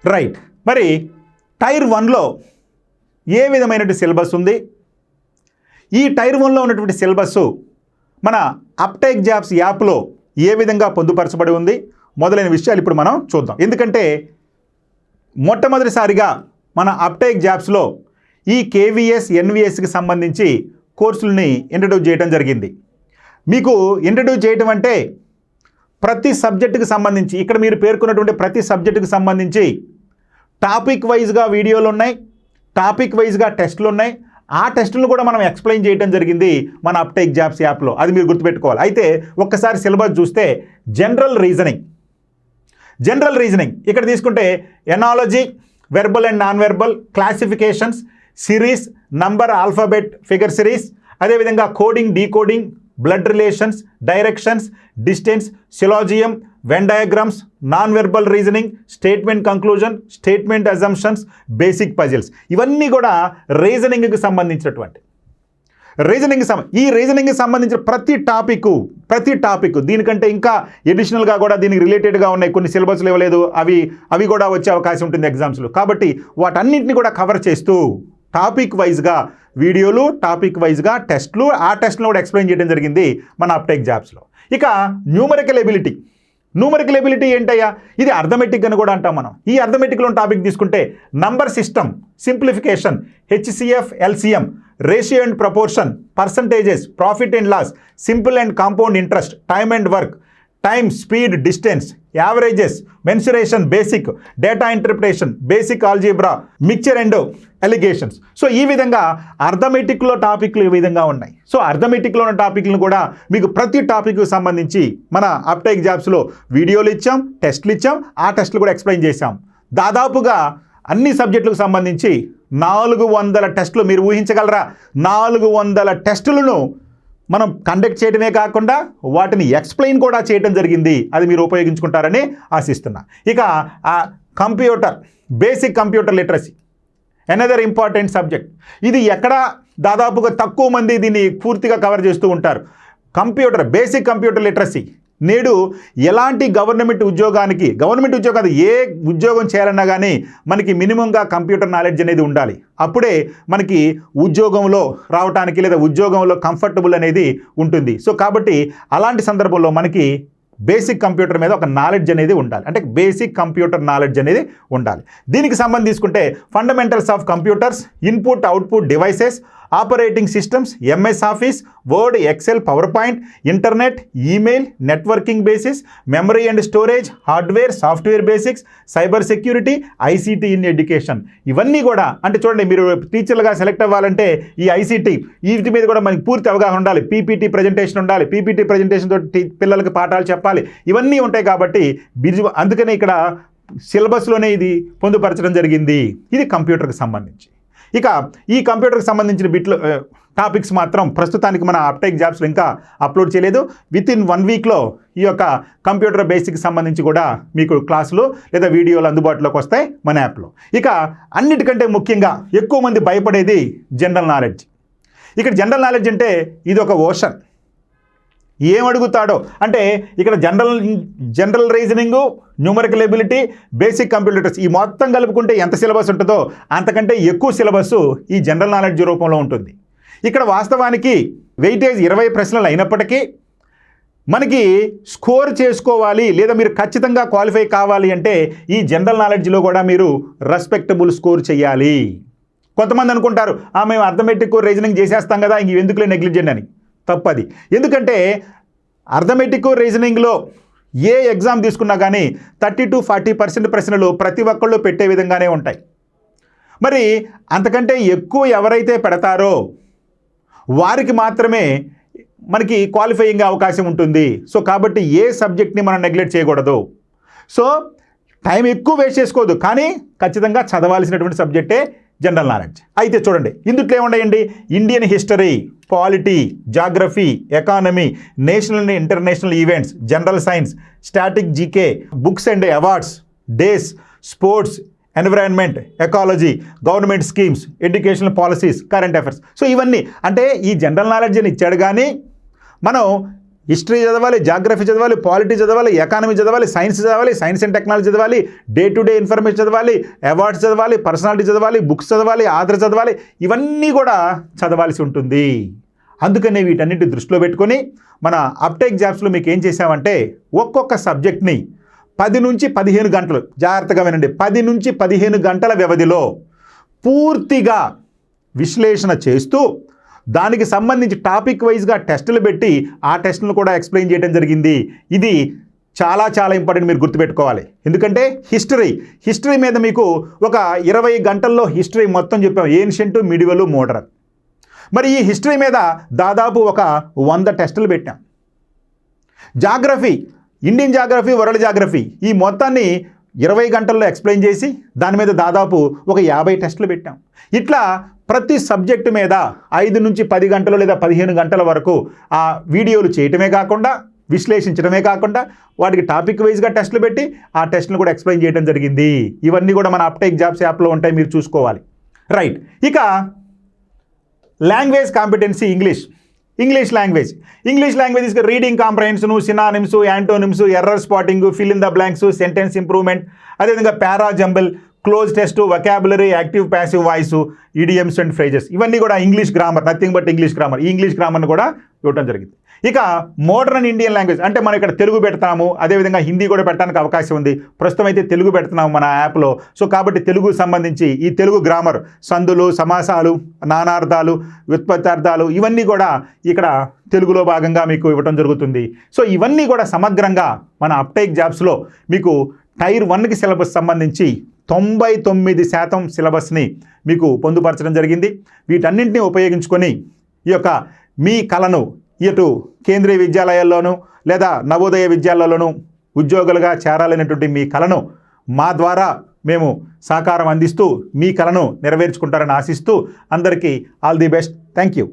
Right. మరి tyre 1లో ఏ విధమైనటువంటి syllabus ఉంది? ఈ టైర్ 1లో ఉన్నటువంటి సిలబస్ మన అప్టేక్ జాబ్స్ యాప్లో ఏ విధంగా పొందుపరచబడి ఉంది మొదలైన విషయాలు ఇప్పుడు మనం చూద్దాం. ఎందుకంటే మొట్టమొదటిసారిగా మన అప్టేక్ జాబ్స్లో ఈ కేవీఎస్ ఎన్విఎస్కి సంబంధించి కోర్సుల్ని ఇంట్రడ్యూస్ చేయడం జరిగింది. మీకు ఇంట్రడ్యూస్ చేయడం అంటే ప్రతి సబ్జెక్టుకి సంబంధించి ఇక్కడ మీరు పేర్కొన్నటువంటి ప్రతి సబ్జెక్టుకి సంబంధించి టాపిక్ వైజ్గా వీడియోలు ఉన్నాయి, టాపిక్ వైజ్గా టెస్టులు ఉన్నాయి. ఆ టెస్టులను కూడా మనం ఎక్స్ప్లెయిన్ చేయడం జరిగింది మన అప్టేక్ జాబ్స్ యాప్లో. అది మీరు గుర్తుపెట్టుకోవాలి. అయితే ఒక్కసారి సిలబస్ చూస్తే జనరల్ రీజనింగ్ ఇక్కడ తీసుకుంటే analogy, verbal and non verbal, classifications, series, number, alphabet, figure series, అదేవిధంగా coding, decoding, blood relations, directions, distance, syllogism, Venn diagrams, non verbal reasoning, statement conclusion, statement assumptions, basic puzzles, ఇవన్నీ కూడా రీజనింగ్కి సంబంధించినటువంటి ఈ రీజనింగ్కి సంబంధించిన ప్రతి topic దీనికంటే ఇంకా ఎడిషనల్గా కూడా దీనికి రిలేటెడ్గా ఉన్నాయి. కొన్ని సిలబస్లు ఇవ్వలేదు, అవి కూడా వచ్చే అవకాశం ఉంటుంది ఎగ్జామ్స్లో. కాబట్టి వాటన్నింటినీ కూడా కవర్ చేస్తూ టాపిక్ వైజ్గా వీడియోలు, టాపిక్ వైజ్గా టెస్ట్లు, ఆ టెస్ట్లను కూడా ఎక్స్ప్లెయిన్ చేయడం జరిగింది మన అప్టేక్ జాబ్స్లో. ఇక న్యూమరికల్ ఎబిలిటీ ఏంటయ్యా? ఇది అర్థమెటిక్ అని కూడా అంటాం మనం. ఈ అర్థమెటిక్లో టాపిక్ తీసుకుంటే number system, simplification, HCF, LCM, ratio and proportion, percentages, profit and loss, simple and compound interest, time and work, time, speed, distance, averages, mensuration, basic, data interpretation, basic algebra, mixture and alligations. So ఈ విధంగా అర్థమెటిక్లో టాపిక్లు ఈ విధంగా ఉన్నాయి. So అర్థమెటిక్లో ఉన్న టాపిక్లను కూడా మీకు ప్రతి టాపిక్కి సంబంధించి మన అప్టేక్ జాబ్స్లో వీడియోలు ఇచ్చాం, టెస్ట్లు ఇచ్చాం, ఆ టెస్ట్లు కూడా ఎక్స్ప్లెయిన్ చేశాం. దాదాపుగా అన్ని సబ్జెక్టులకు సంబంధించి 400 టెస్టులు, మీరు ఊహించగలరా? 400 టెస్టులను మనం కండక్ట్ చేయడమే కాకుండా వాటిని ఎక్స్ప్లెయిన్ కూడా చేయడం జరిగింది. అది మీరు ఉపయోగించుకుంటారని ఆశిస్తున్నా. ఇక basic computer literacy, another important subject. ఇది ఎక్కడ దాదాపుగా తక్కువ మంది దీన్ని పూర్తిగా కవర్ చేస్తూ ఉంటారు. బేసిక్ కంప్యూటర్ లిటరసీ నేడు ఎలాంటి గవర్నమెంట్ ఉద్యోగం ఏ ఉద్యోగం చేయాలన్నా కానీ మనకి మినిమంగా కంప్యూటర్ నాలెడ్జ్ అనేది ఉండాలి. అప్పుడే మనకి ఉద్యోగంలో రావడానికి లేదా ఉద్యోగంలో కంఫర్టబుల్ అనేది ఉంటుంది. సో కాబట్టి అలాంటి సందర్భంలో మనకి బేసిక్ కంప్యూటర్ మీద ఒక నాలెడ్జ్ అనేది ఉండాలి. అంటే బేసిక్ కంప్యూటర్ నాలెడ్జ్ అనేది ఉండాలి. దీనికి సంబంధించి తీసుకుంటే fundamentals of computers, input output devices, operating systems, MS office, word, excel, power point, internet, email, networking basis, memory and storage, hardware, software basics, cyber security, ICT in education. ఇవన్నీ కూడా అంటే చూడండి, మీరు టీచర్లుగా సెలెక్ట్ అవ్వాలంటే ఈ ఐసీటీ వీటి మీద కూడా మనకి పూర్తి అవగాహన ఉండాలి. పీపీటీ ప్రజెంటేషన్ ఉండాలి. పీపీటీ ప్రజెంటేషన్ తోటి పిల్లలకి పాఠాలు చెప్పాలి. ఇవన్నీ ఉంటాయి కాబట్టి అందుకనే ఇక్కడ సిలబస్లోనే ఇది పొందుపరచడం జరిగింది. ఇది కంప్యూటర్కి సంబంధించి. ఇక ఈ కంప్యూటర్కి సంబంధించిన టాపిక్స్ మాత్రం ప్రస్తుతానికి మన అప్టేక్ జాబ్స్లో ఇంకా అప్లోడ్ చేయలేదు. వితిన్ 1 వీక్లో ఈ యొక్క కంప్యూటర్ బేసిక్కి సంబంధించి కూడా మీకు క్లాసులు లేదా వీడియోలు అందుబాటులోకి వస్తాయి మన యాప్లో. ఇక అన్నిటికంటే ముఖ్యంగా ఎక్కువ మంది భయపడేది జనరల్ నాలెడ్జ్. ఇక్కడ జనరల్ నాలెడ్జ్ అంటే ఇది ఒక ఓషన్. ఏమడుగుతాడో అంటే ఇక్కడ general reasoning, numerical ability, basic computers ఈ మొత్తం కలుపుకుంటే ఎంత సిలబస్ ఉంటుందో అంతకంటే ఎక్కువ సిలబస్ ఈ జనరల్ నాలెడ్జ్ రూపంలో ఉంటుంది. ఇక్కడ వాస్తవానికి వెయిటేజ్ 20 ప్రశ్నలు అయినప్పటికీ మనకి స్కోర్ చేసుకోవాలి లేదా మీరు ఖచ్చితంగా క్వాలిఫై కావాలి అంటే ఈ జనరల్ నాలెడ్జ్లో కూడా మీరు రెస్పెక్టబుల్ స్కోర్ చేయాలి. కొంతమంది అనుకుంటారు మేము అర్థమెటిక్ రీజనింగ్ చేసేస్తాం కదా, ఇంక ఎందుకులే నెగ్లిజెంట్ అని. తప్పది. ఎందుకంటే అర్థమెటిక్ రీజనింగ్లో ఏ ఎగ్జామ్ తీసుకున్నా కానీ 30 to 40% ప్రశ్నలు ప్రతి ఒక్కళ్ళు పెట్టే విధంగానే ఉంటాయి. మరి అంతకంటే ఎక్కువ ఎవరైతే పెడతారో వారికి మాత్రమే మనకి క్వాలిఫైయింగ్ అవకాశం ఉంటుంది. సో కాబట్టి ఏ సబ్జెక్ట్ని మనం నెగ్లెక్ట్ చేయకూడదు. సో టైం ఎక్కువ వేస్ట్ చేసుకోవద్దు, కానీ ఖచ్చితంగా చదవాల్సినటువంటి సబ్జెక్టే జనరల్ నాలెడ్జ్. అయితే చూడండి, ఇందుట్లో ఏమున్నాయండి? Indian history, polity, geography, economy, national and international events, general science, static, GK, books and awards, days, sports, environment, ecology, government schemes, educational policies, current affairs. So ఇవన్నీ అంటే ఈ జనరల్ నాలెడ్జ్ అని ఇచ్చాడు, కానీ మనం హిస్టరీ చదవాలి, జాగ్రఫీ చదవాలి, polity చదవాలి, ఎకానమీ చదవాలి, సైన్స్ చదవాలి, సైన్స్ అండ్ టెక్నాలజీ చదవాలి, డే టు డే ఇన్ఫర్మేషన్ చదవాలి, అవార్డ్స్ చదవాలి, పర్సనాలిటీ చదవాలి, బుక్స్ చదవాలి, ఆథర్ చదవాలి, ఇవన్నీ కూడా చదవాల్సి ఉంటుంది. అందుకనే వీటన్నిటి దృష్టిలో పెట్టుకొని మన అప్టేక్ జాబ్స్లో మీకు ఏం చేసామంటే ఒక్కొక్క సబ్జెక్ట్ని 10 నుంచి 15 గంటలు, జాగ్రత్తగా వినండి, 10 నుంచి 15 గంటల వ్యవధిలో పూర్తిగా విశ్లేషణ చేస్తూ దానికి సంబంధించి టాపిక్ వైజ్గా టెస్టులు పెట్టి ఆ టెస్టులను కూడా ఎక్స్ప్లెయిన్ చేయడం జరిగింది. ఇది చాలా చాలా ఇంపార్టెంట్, మీరు గుర్తుపెట్టుకోవాలి. ఎందుకంటే హిస్టరీ మీద మీకు ఒక 20 గంటల్లో హిస్టరీ మొత్తం చెప్పాం, ఏన్షియంట్, మిడివల్, మోడరన్. మరి ఈ హిస్టరీ మీద దాదాపు ఒక 100 టెస్టులు పెట్టాం. Geography, Indian geography, world geography, ఈ మొత్తాన్ని 20 గంటల్లో ఎక్స్ప్లెయిన్ చేసి దాని మీద దాదాపు ఒక 50 టెస్టులు పెట్టాం. ఇట్లా ప్రతి సబ్జెక్టు మీద 5 నుంచి 10 గంటలు లేదా 15 గంటల వరకు ఆ వీడియోలు చేయటమే కాకుండా, విశ్లేషించడమే కాకుండా, వాటికి టాపిక్ వైజ్గా టెస్టులు పెట్టి ఆ టెస్టులు కూడా ఎక్స్ప్లెయిన్ చేయడం జరిగింది. ఇవన్నీ కూడా మన అప్టేక్ జాబ్స్ యాప్లో ఉంటాయి, మీరు చూసుకోవాలి. రైట్, ఇక language competency English language is reading comprehension, synonyms, antonyms, error spotting, fill in the blanks, sentence improvement, అదేవిధంగా para jumble, cloze test, vocabulary, active passive voice, idioms and phrases, ఇవన్నీ కూడా English grammar, nothing but English grammar. ఈ English గ్రామర్ని కూడా ఇవ్వడం జరిగింది. ఇక modern Indian language అంటే మనం ఇక్కడ తెలుగు పెడతాము, అదేవిధంగా హిందీ కూడా పెట్టడానికి అవకాశం ఉంది. ప్రస్తుతం అయితే తెలుగు పెడుతున్నాము మన యాప్లో. సో కాబట్టి తెలుగుకు సంబంధించి ఈ తెలుగు గ్రామర్, సందులు, సమాసాలు, నానార్థాలు, వ్యుత్పత్తార్థాలు, ఇవన్నీ కూడా ఇక్కడ తెలుగులో భాగంగా మీకు ఇవ్వడం జరుగుతుంది. సో ఇవన్నీ కూడా సమగ్రంగా మన అప్టేక్ జాబ్స్లో మీకు టైర్ 1కి సిలబస్ సంబంధించి 99% సిలబస్ని మీకు పొందుపరచడం జరిగింది. వీటన్నింటినీ ఉపయోగించుకొని ఈ యొక్క మీ కళను ఇటు కేంద్రీయ విద్యాలయాల్లోనూ లేదా నవోదయ విద్యాలయాల్లోనూ ఉద్యోగులుగా చేరాలనేటువంటి మీ కళను మా ద్వారా మేము సహకారం అందిస్తూ మీ కళను నెరవేర్చుకుంటారని ఆశిస్తూ అందరికీ all the best. Thank you.